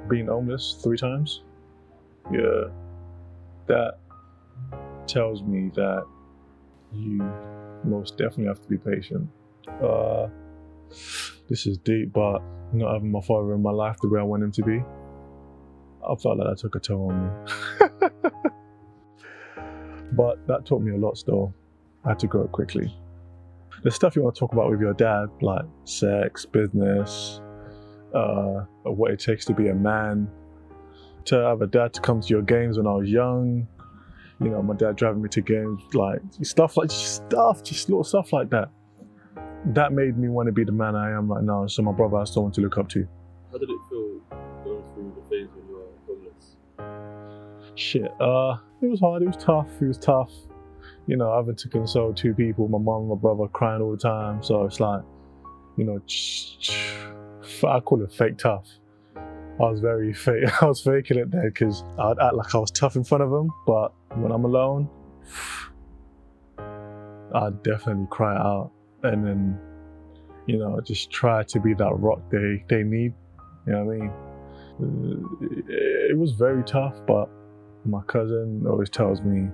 being homeless 3 times. Yeah, that tells me that you most definitely have to be patient. This is deep, but not having my father in my life the way I want him to be, I felt like that took a toll on me. But that taught me a lot still. I had to grow up quickly. The stuff you want to talk about with your dad, like sex, business, what it takes to be a man, to have a dad to come to your games when I was young, you know, my dad driving me to games, like just little stuff like that. That made me want to be the man I am right now, so my brother has someone to look up to. How did it feel going through the phase when you were homeless? Shit, it was hard, it was tough. You know, having to console 2 people, my mom and my brother crying all the time, so it's like, you know, I call it fake tough. I was very fake. I was faking it there because I'd act like I was tough in front of them, but when I'm alone, I'd definitely cry out, and then, you know, just try to be that rock they need. You know what I mean? It was very tough, but my cousin always tells me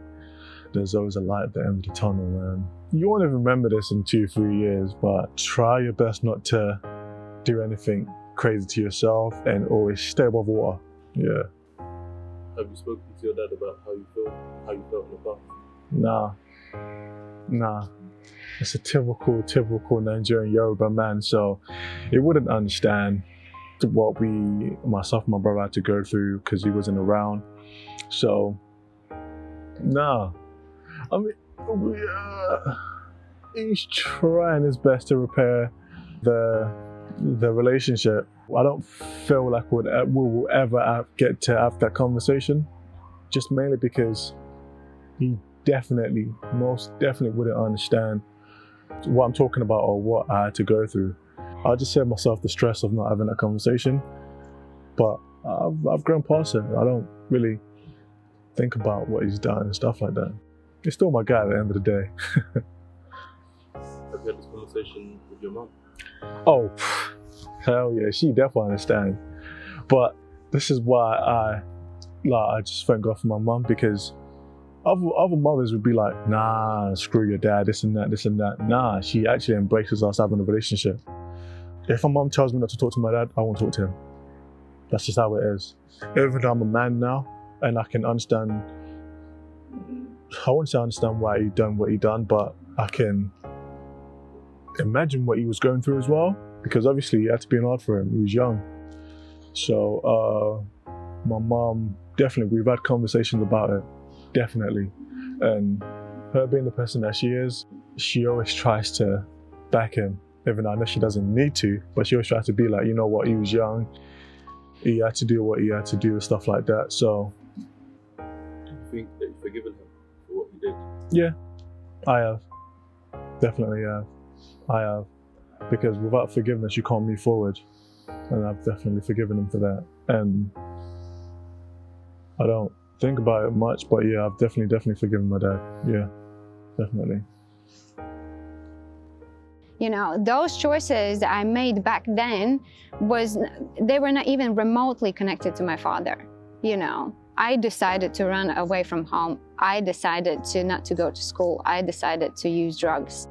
there's always a light at the end of the tunnel, man. You won't even remember this in 2-3 years, but try your best not to do anything crazy to yourself and always stay above water. Yeah. Have you spoken to your dad about how you felt in the past? Nah. It's a typical Nigerian Yoruba man, so he wouldn't understand what myself and my brother had to go through because he wasn't around. So, nah. I mean, he's trying his best to repair the relationship. I don't feel like we'll ever get to have that conversation, just mainly because he most definitely wouldn't understand what I'm talking about or what I had to go through. I just save myself the stress of not having that conversation, but I've grown past it. I don't really think about what he's done and stuff like that. He's still my guy at the end of the day. Have you had this conversation with your mum? Oh, hell yeah, she definitely understands. But this is why I just thank God for my mum, because other mothers would be like, nah, screw your dad, this and that. Nah, she actually embraces us having a relationship. If my mum tells me not to talk to my dad, I won't talk to him. That's just how it is. Even though I'm a man now and I can understand, I won't say understand why he done what he done, but I can imagine what he was going through as well, because obviously it had to be hard for him. He was young. So my mom, definitely, we've had conversations about it, definitely. And her being the person that she is, she always tries to back him, even though I know she doesn't need to, but she always tries to be like, you know what, he was young, he had to do what he had to do and stuff like that. So, do you think that you've forgiven him for what he did? Yeah, I have. Definitely have. I have. Because without forgiveness, you can't move forward. And I've definitely forgiven him for that. And I don't think about it much, but yeah, I've definitely forgiven my dad. Yeah, definitely. You know, those choices that I made back then they were not even remotely connected to my father. You know, I decided to run away from home. I decided not to go to school. I decided to use drugs.